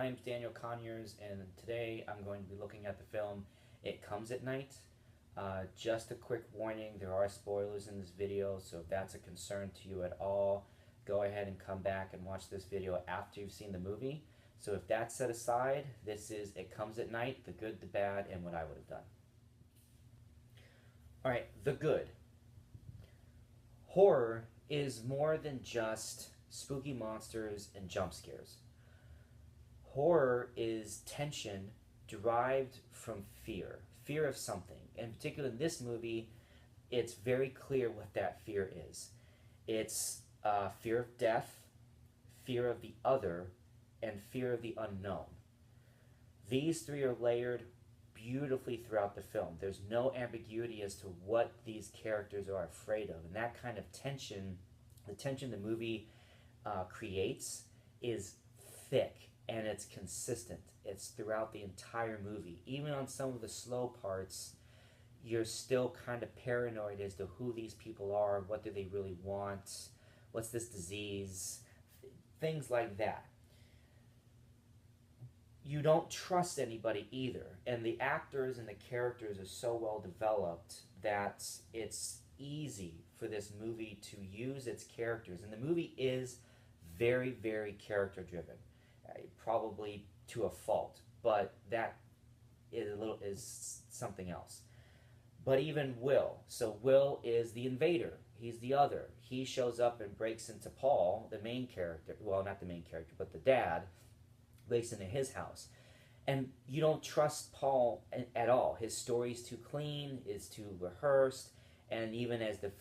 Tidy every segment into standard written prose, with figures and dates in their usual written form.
My name's Daniel Conyers, and today I'm going to be looking at the film It Comes at Night. Just a quick warning, there are spoilers in this video, so if that's a concern to you at all, go ahead and come back and watch this video after you've seen the movie. So if that's set aside, this is It Comes at Night, the good, the bad, and what I would have done. Alright, the good. Horror is more than just spooky monsters and jump scares. Horror is tension derived from fear, fear of something. In particular, in this movie, it's very clear what that fear is. It's fear of death, fear of the other, and fear of the unknown. These three are layered beautifully throughout the film. There's no ambiguity as to what these characters are afraid of. And that kind of tension, the tension the movie creates, is thick and it's consistent. It's throughout the entire movie. Even on some of the slow parts, you're still kind of paranoid as to who these people are, what do they really want, what's this disease, things like that. You don't trust anybody either, and the actors and the characters are so well developed that it's easy for this movie to use its characters. And the movie is very, very character driven, probably to a fault, but that is something else. But even Will, so Will is the invader, he's the other. He shows up and breaks into Paul, the main character, well, not the main character, but the dad, breaks into his house. And you don't trust Paul at all. His story's too clean, is too rehearsed, and even as the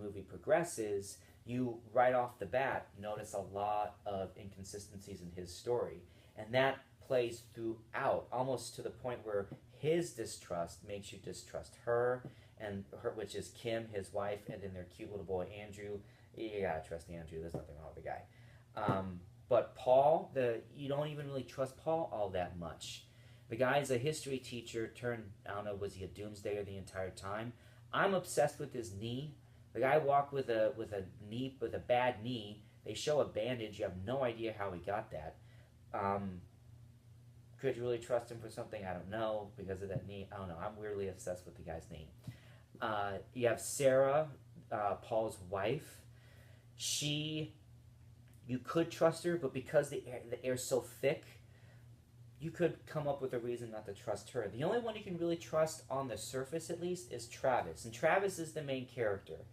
movie progresses, you right off the bat notice a lot of inconsistencies in his story. And that plays throughout, almost to the point where his distrust makes you distrust her, and her, which is Kim, his wife, and then their cute little boy Andrew. You gotta trust Andrew. There's nothing wrong with the guy. But Paul, you don't even really trust Paul all that much. The guy's a history teacher turned, I don't know, was he a doomsdayer the entire time? I'm obsessed with his knee. The guy walked with a bad knee. They show a bandage. You have no idea how he got that. Could you really trust him for something? I don't know, because of that knee. I don't know. I'm weirdly obsessed with the guy's knee. You have Sarah, Paul's wife. You could trust her, but because the air's so thick, you could come up with a reason not to trust her. The only one you can really trust, on the surface at least, is Travis. And Travis is the main character.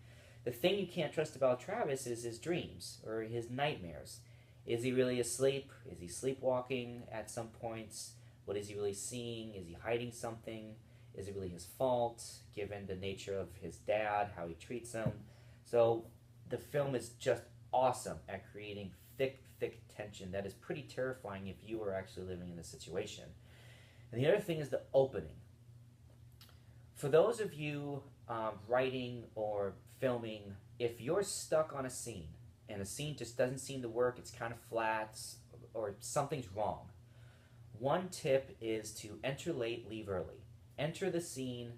The thing you can't trust about Travis is his dreams, or his nightmares. Is he really asleep? Is he sleepwalking at some points? What is he really seeing? Is he hiding something? Is it really his fault, given the nature of his dad, how he treats him? So the film is just awesome at creating thick tension that is pretty terrifying if you were actually living in the situation. And the other thing is the opening. For those of you writing or filming, if you're stuck on a scene and a scene just doesn't seem to work, it's kind of flat, or something's wrong, one tip is to enter late, leave early. Enter the scene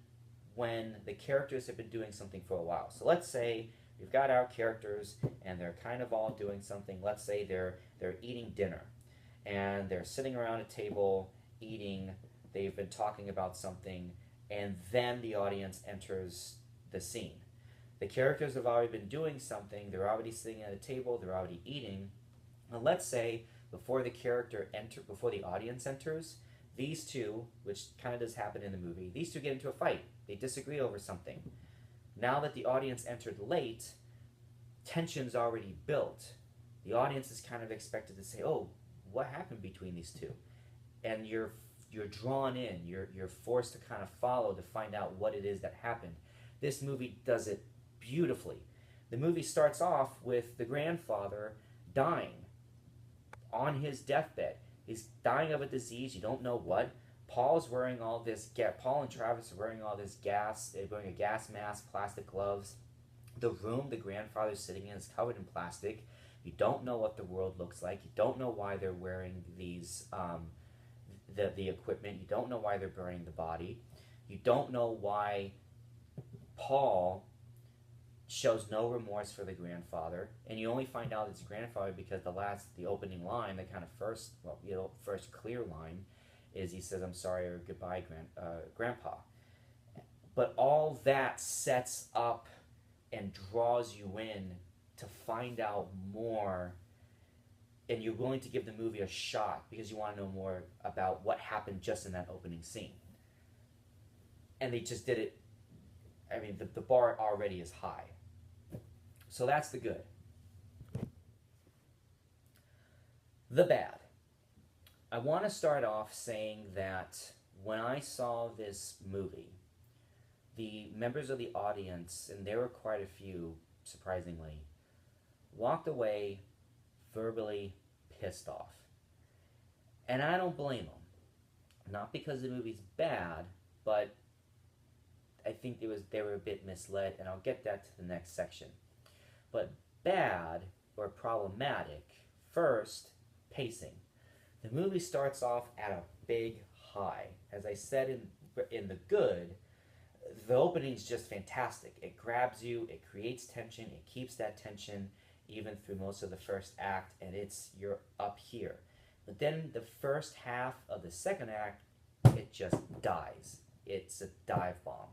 when the characters have been doing something for a while. So let's say we've got our characters and they're kind of all doing something. Let's say they're eating dinner and they're sitting around a table eating. They've been talking about something, and then the audience enters the scene. The characters have already been doing something. They're already sitting at a table. They're already eating. And let's say before the audience enters, these two, which kind of does happen in the movie, these two get into a fight. They disagree over something. Now that the audience entered late, tension's already built. The audience is kind of expected to say, "Oh, what happened between these two?" And you're drawn in. You're forced to kind of follow to find out what it is that happened. This movie does it beautifully. The movie starts off with the grandfather dying on his deathbed. He's dying of a disease, you don't know what. Paul and Travis are wearing all this gas. They're wearing a gas mask, plastic gloves. The room the grandfather's sitting in is covered in plastic. You don't know what the world looks like. You don't know why they're wearing these, the equipment. You don't know why they're burying the body. You don't know why Paul shows no remorse for the grandfather, and you only find out it's grandfather because the opening line, the kind of first clear line, is he says, "I'm sorry" or "Goodbye, Grandpa." But all that sets up and draws you in to find out more, and you're willing to give the movie a shot because you want to know more about what happened just in that opening scene. And they just did it. I mean, the bar already is high. So that's the good. The bad. I want to start off saying that when I saw this movie, the members of the audience, and there were quite a few, surprisingly, walked away verbally pissed off. And I don't blame them. Not because the movie's bad, but I think they were a bit misled, and I'll get that to the next section. But bad or problematic, first, pacing. The movie starts off at a big high. As I said in the good, the opening's just fantastic. It grabs you, it creates tension, it keeps that tension even through most of the first act, and you're up here. But then the first half of the second act, it just dies. It's a dive bomb.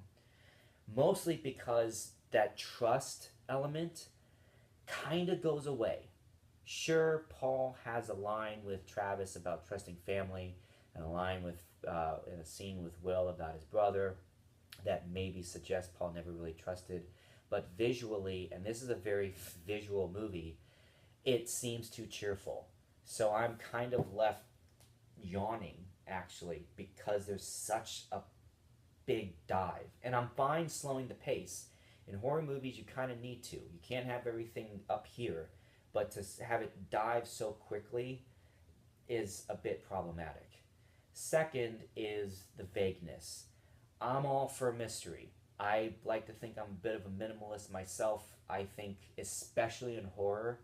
Mostly because that trust element kind of goes away. Sure, Paul has a line with Travis about trusting family, and a line with in a scene with Will about his brother that maybe suggests Paul never really trusted. But visually, and this is a very visual movie, it seems too cheerful. So I'm kind of left yawning, actually, because there's such a big dive. And I'm fine slowing the pace. In horror movies, you kind of need to. You can't have everything up here, but to have it dive so quickly is a bit problematic. Second is the vagueness. I'm all for mystery. I like to think I'm a bit of a minimalist myself. I think, especially in horror,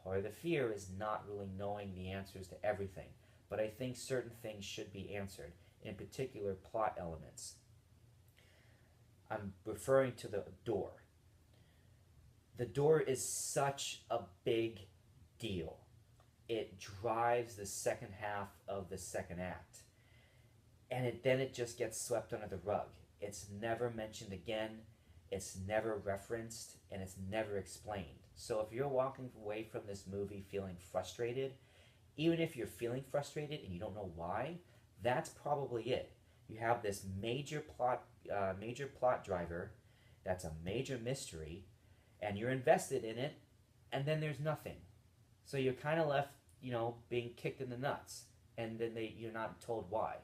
part of the fear is not really knowing the answers to everything. But I think certain things should be answered, in particular plot elements. I'm referring to the door. The door is such a big deal. It drives the second half of the second act. And then it just gets swept under the rug. It's never mentioned again, it's never referenced, and it's never explained. So if you're walking away from this movie feeling frustrated, even if you're feeling frustrated and you don't know why, that's probably it. You have this major plot driver that's a major mystery, and you're invested in it, and then there's nothing. So you're kind of left, being kicked in the nuts, and then you're not told why.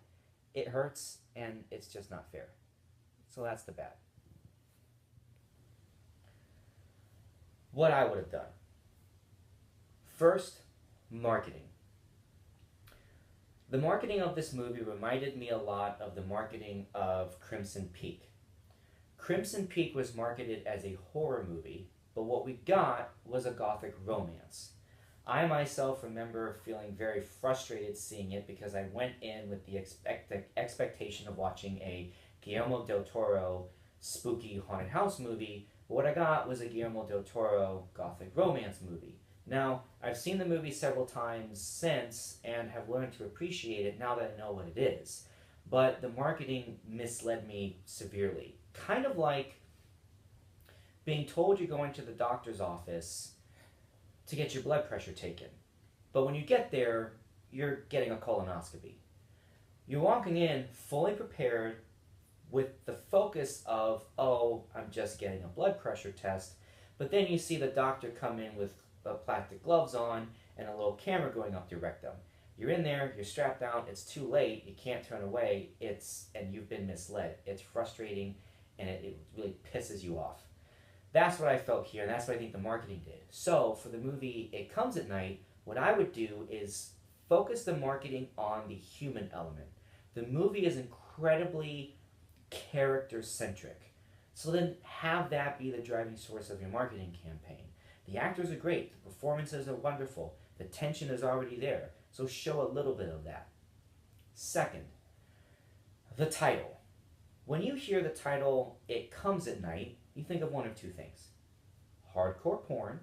It hurts, and it's just not fair. So that's the bad. What I would have done. First, marketing. The marketing of this movie reminded me a lot of the marketing of Crimson Peak. Crimson Peak was marketed as a horror movie, but what we got was a gothic romance. I myself remember feeling very frustrated seeing it because I went in with the expectation of watching a Guillermo del Toro spooky haunted house movie, but what I got was a Guillermo del Toro gothic romance movie. Now, I've seen the movie several times since and have learned to appreciate it now that I know what it is. But the marketing misled me severely. Kind of like being told you're going to the doctor's office to get your blood pressure taken. But when you get there, you're getting a colonoscopy. You're walking in fully prepared with the focus of, oh, I'm just getting a blood pressure test. But then you see the doctor come in with plastic gloves on and a little camera going up your rectum. You're in there, you're strapped down, it's too late, you can't turn away, and you've been misled. It's frustrating, and it really pisses you off. That's what I felt here, and that's what I think the marketing did. So, for the movie It Comes at Night, what I would do is focus the marketing on the human element. The movie is incredibly character-centric. So then have that be the driving source of your marketing campaign. The actors are great, the performances are wonderful, the tension is already there, so show a little bit of that. Second, the title. When you hear the title, It Comes at Night, you think of one of two things. hardcore porn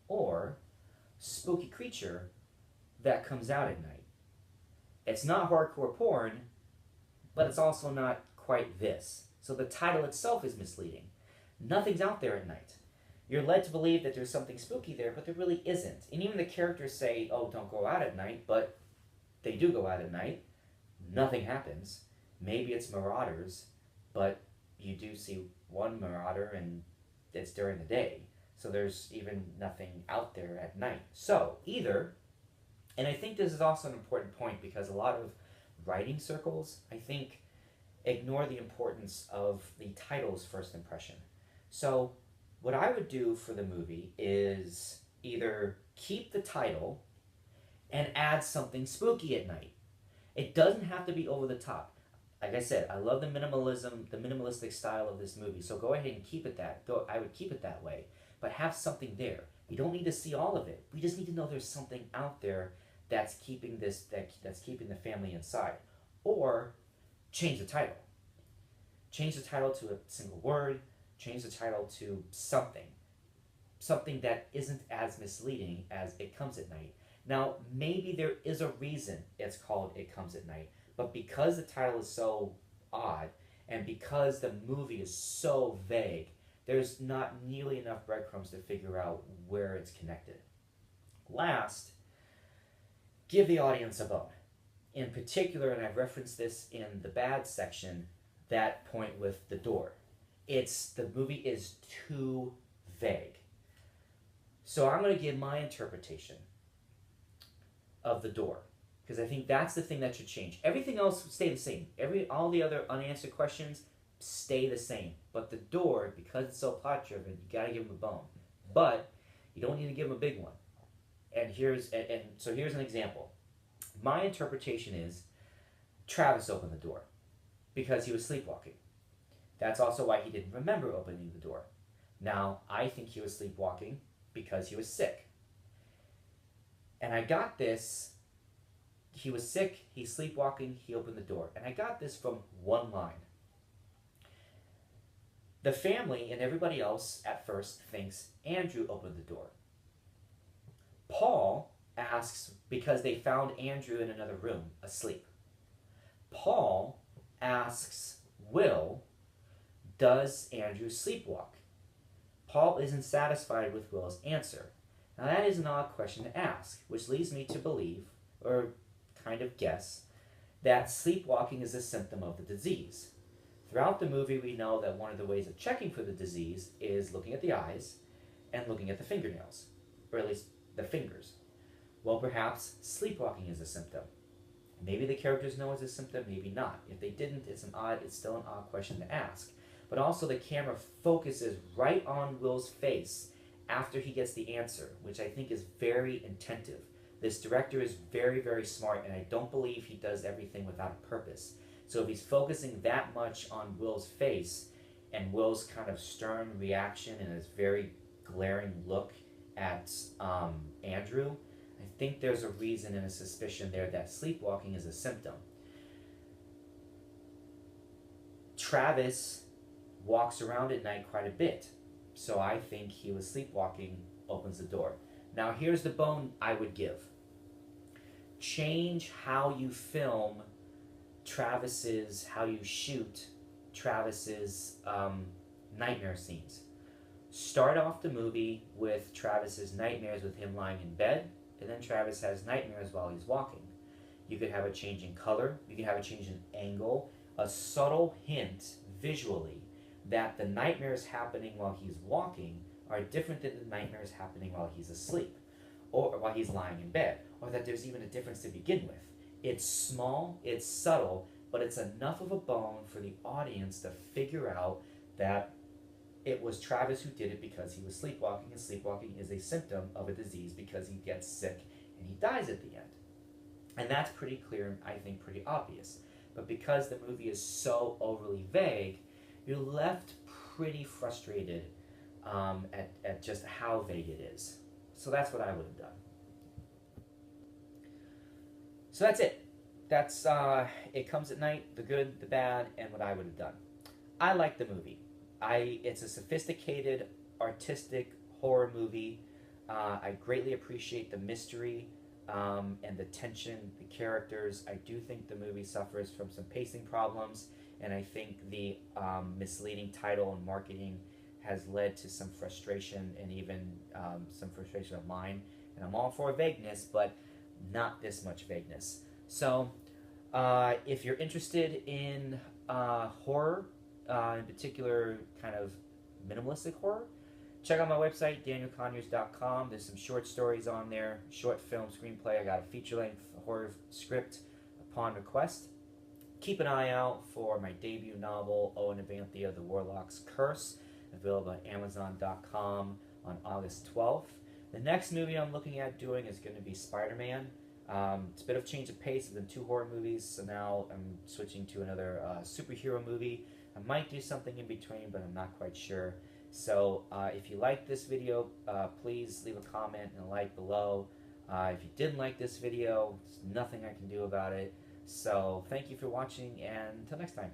or spooky creature that comes out at night. It's not hardcore porn, but it's also not quite this. So the title itself is misleading. Nothing's out there at night. You're led to believe that there's something spooky there, but there really isn't. And even the characters say, oh, don't go out at night, but they do go out at night. Nothing happens. Maybe it's marauders, but you do see one marauder and it's during the day. So there's even nothing out there at night. So either, and I think this is also an important point because a lot of writing circles, I think, ignore the importance of the title's first impression. So what I would do for the movie is either keep the title and add something spooky at night. It doesn't have to be over the top. Like I said, I love the minimalism, the minimalistic style of this movie. So go ahead and keep it that. I would keep it that way, but have something there. You don't need to see all of it. We just need to know there's something out there that's keeping that's keeping the family inside. Or change the title. Change the title to a single word. Change the title to something. Something that isn't as misleading as It Comes at Night. Now, maybe there is a reason it's called It Comes at Night, but because the title is so odd, and because the movie is so vague, there's not nearly enough breadcrumbs to figure out where it's connected. Last, give the audience a bone. In particular, and I've referenced this in the bad section, that point with the door. The movie is too vague. So I'm going to give my interpretation of the door, because I think that's the thing that should change. Everything else stay the same. All the other unanswered questions stay the same. But the door, because it's so plot driven, you got to give them a bone. But you don't need to give them a big one. So here's an example. My interpretation is Travis opened the door because he was sleepwalking. That's also why he didn't remember opening the door. Now, I think he was sleepwalking because he was sick. And I got this, he was sick, he's sleepwalking, he opened the door. And I got this from one line. The family and everybody else at first thinks Andrew opened the door. Paul asks, because they found Andrew in another room, asleep. Paul asks Will, does Andrew sleepwalk? Paul isn't satisfied with Will's answer. Now that is an odd question to ask, which leads me to believe, or kind of guess, that sleepwalking is a symptom of the disease. Throughout the movie, we know that one of the ways of checking for the disease is looking at the eyes and looking at the fingernails, or at least the fingers. Well, perhaps sleepwalking is a symptom. Maybe the characters know it's a symptom, maybe not. If they didn't, it's still an odd question to ask. But also the camera focuses right on Will's face after he gets the answer, which I think is very attentive. This director is very, very smart, and I don't believe he does everything without a purpose. So if he's focusing that much on Will's face and Will's kind of stern reaction and his very glaring look at Andrew, I think there's a reason and a suspicion there that sleepwalking is a symptom. Travis walks around at night quite a bit, so I think he was sleepwalking, opens the door. Now here's the bone I would give. Change how you film how you shoot Travis's nightmare scenes. Start off the movie with Travis's nightmares with him lying in bed, and then Travis has nightmares while he's walking. You could have a change in color, you could have a change in angle, a subtle hint visually that the nightmares happening while he's walking are different than the nightmares happening while he's asleep, or while he's lying in bed, or that there's even a difference to begin with. It's small, it's subtle, but it's enough of a bone for the audience to figure out that it was Travis who did it because he was sleepwalking, and sleepwalking is a symptom of a disease because he gets sick and he dies at the end. And that's pretty clear and I think pretty obvious. But because the movie is so overly vague, you're left pretty frustrated at just how vague it is. So that's what I would have done. So that's it. That's It Comes at Night, the good, the bad, and what I would have done. I like the movie. It's a sophisticated artistic horror movie. I greatly appreciate the mystery and the tension, the characters. I do think the movie suffers from some pacing problems, and I think the misleading title and marketing has led to some frustration and even some frustration of mine. And I'm all for vagueness, but not this much vagueness. So, if you're interested in horror, in particular, kind of minimalistic horror, check out my website, danielconyers.com. There's some short stories on there, short film, screenplay. I got a feature-length horror script upon request. Keep an eye out for my debut novel, Owen Avanthia, The Warlock's Curse, available at amazon.com on August 12th. The next movie I'm looking at doing is going to be Spider-Man. It's a bit of change of pace. I've done 2 horror movies, so now I'm switching to another superhero movie. I might do something in between, but I'm not quite sure. So if you like this video, please leave a comment and a like below. If you didn't like this video, there's nothing I can do about it. So thank you for watching, and until next time.